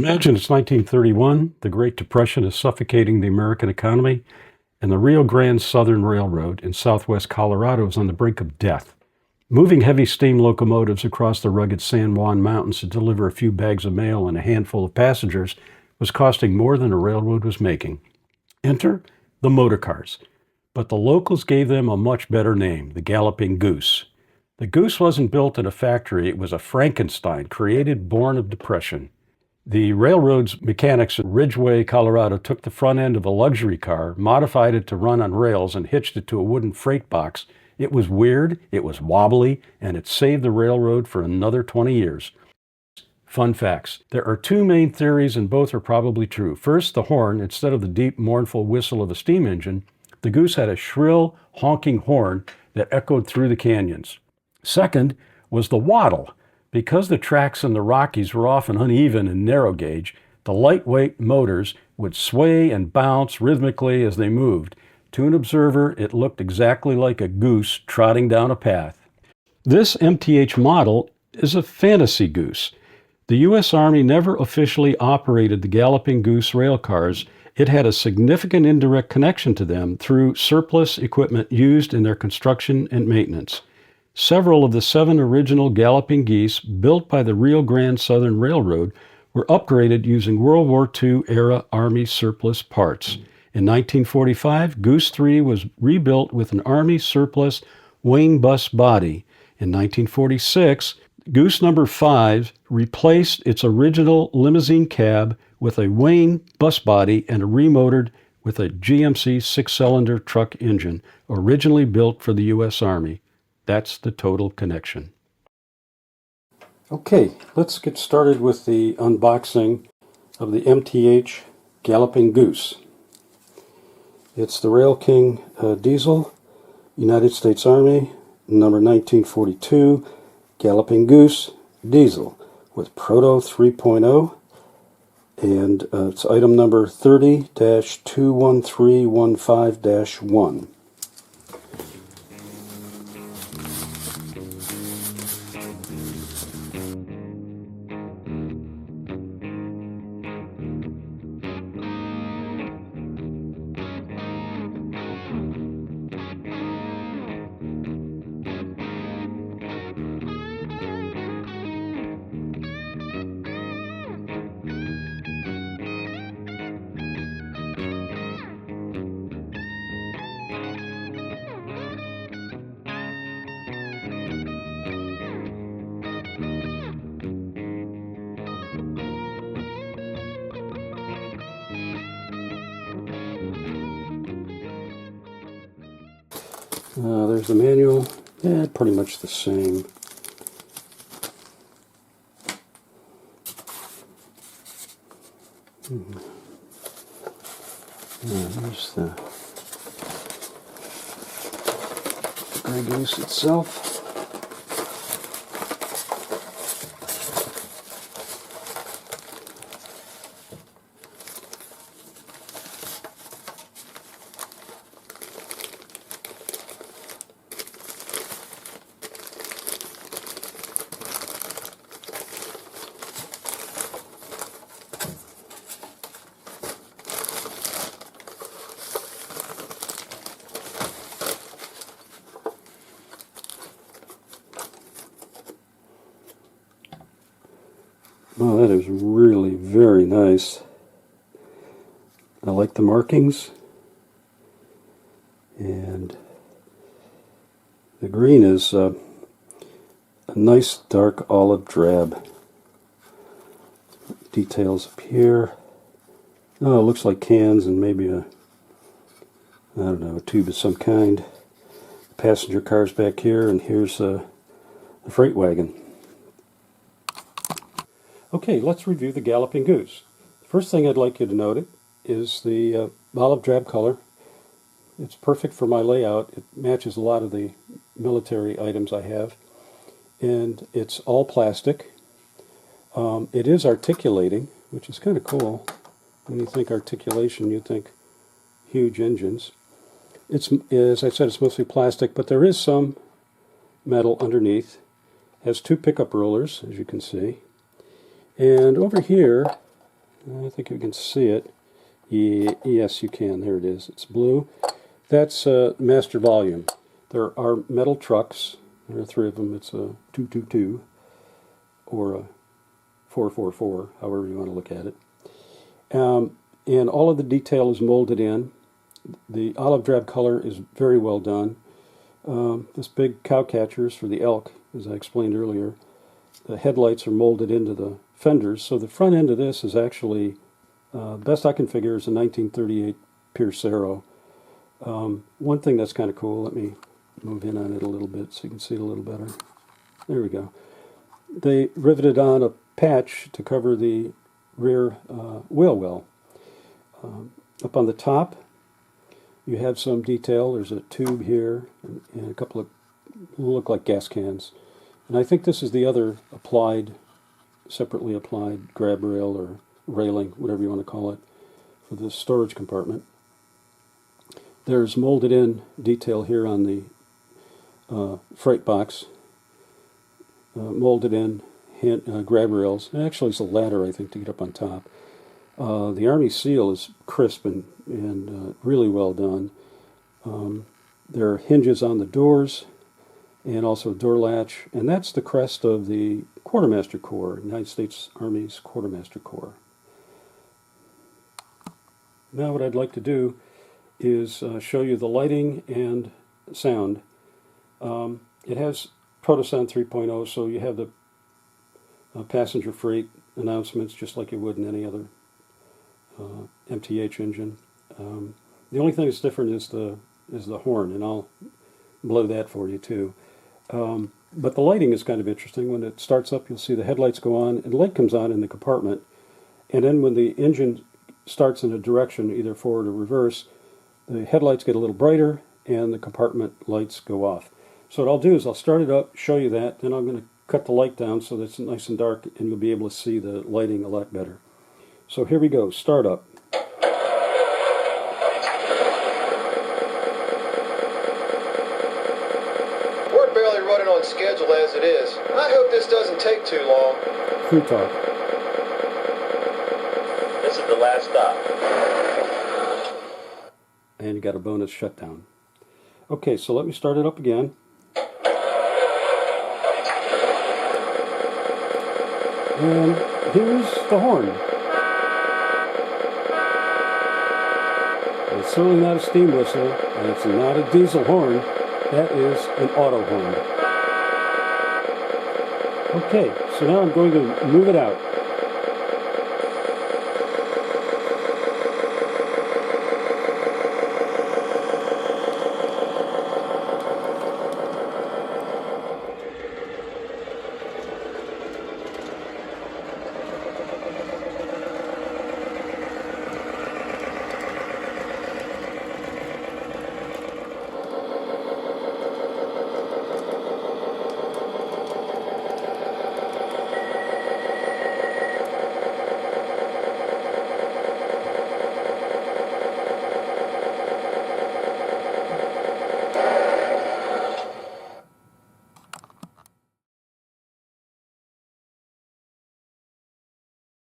Imagine it's 1931, the Great Depression is suffocating the American economy, and the Rio Grande Southern Railroad in southwest Colorado is on the brink of death. Moving heavy steam locomotives across the rugged San Juan Mountains to deliver a few bags of mail and a handful of passengers was costing more than a railroad was making. Enter the motor cars, but the locals gave them a much better name, the Galloping Goose. The goose wasn't built in a factory, it was a Frankenstein created born of depression. The railroad's mechanics at Ridgeway, Colorado took the front end of a luxury car, modified it to run on rails, and hitched it to a wooden freight box. It was weird, it was wobbly, and it saved the railroad for another 20 years. Fun facts. There are two main theories, and both are probably true. First, the horn. Instead of the deep, mournful whistle of a steam engine, the goose had a shrill, honking horn that echoed through the canyons. Second was the waddle. Because the tracks in the Rockies were often uneven and narrow gauge, the lightweight motors would sway and bounce rhythmically as they moved. To an observer, it looked exactly like a goose trotting down a path. This MTH model is a fantasy goose. The US Army never officially operated the Galloping Goose rail cars. It had a significant indirect connection to them through surplus equipment used in their construction and maintenance. Several of the 7 original Galloping Geese built by the Rio Grande Southern Railroad were upgraded using World War II-era Army surplus parts. In 1945, Goose 3 was rebuilt with an Army surplus wing bus body. In 1946, Goose number 5 replaced its original limousine cab with a Wayne bus body and remotored with a GMC 6-cylinder truck engine, originally built for the U.S. Army. That's the total connection. Okay, let's get started with the unboxing of the MTH Galloping Goose. It's the Rail King diesel, United States Army, number 1942, Galloping Goose diesel with Proto 3.0, and it's item number 30-21315-1. There's the manual. Yeah, pretty much the same. There's the Grey Goose itself. Oh, that is really very nice. I like the markings, and the green is a nice dark olive drab. Details up here. Oh, it looks like cans and maybe a tube of some kind. Passenger cars back here, and here's the freight wagon. Okay, let's review the Galloping Goose. The first thing I'd like you to note is the olive drab color. It's perfect for my layout. It matches a lot of the military items I have. And it's all plastic. It is articulating, which is kind of cool. When you think articulation, you think huge engines. It's, as I said, it's mostly plastic, but there is some metal underneath. It has 2 pickup rollers, as you can see. And over here, I think you can see it. Yes, you can. There it is. It's blue. That's master volume. There are metal trucks. There are 3 of them. It's a 222 or a 444, however you want to look at it. And all of the detail is molded in. The olive drab color is very well done. This big cow catcher is for the elk, as I explained earlier. The headlights are molded into the fenders, so the front end of this is actually, best I can figure, is a 1938 Pierce Arrow. One thing that's kind of cool, let me move in on it a little bit so you can see it a little better. There we go. They riveted on a patch to cover the rear wheel well. Up on the top, you have some detail. There's a tube here and a couple of look like gas cans. And I think this is the other separately applied grab rail or railing, whatever you want to call it, for the storage compartment. There's molded in detail here on the freight box, molded in grab rails. Actually, it's a ladder, I think, to get up on top. The Army seal is crisp and really well done. There are hinges on the doors and also a door latch, and that's the crest of the Quartermaster Corps, United States Army's Quartermaster Corps. Now what I'd like to do is show you the lighting and sound. It has Protosound 3.0, so you have the passenger freight announcements just like you would in any other MTH engine. The only thing that's different is the horn, and I'll blow that for you too. But the lighting is kind of interesting. When it starts up, you'll see the headlights go on, and the light comes on in the compartment. And then when the engine starts in a direction, either forward or reverse, the headlights get a little brighter, and the compartment lights go off. So what I'll do is I'll start it up, show you that, then I'm going to cut the light down so that it's nice and dark, and you'll be able to see the lighting a lot better. So here we go, start up. We're barely running on schedule as it is. I hope this doesn't take too long. Crew talk. This is the last stop. And you got a bonus shutdown. Okay, so let me start it up again. And here's the horn. And it's certainly not a steam whistle, and it's not a diesel horn. That is an auto horn. Okay, so now I'm going to move it out.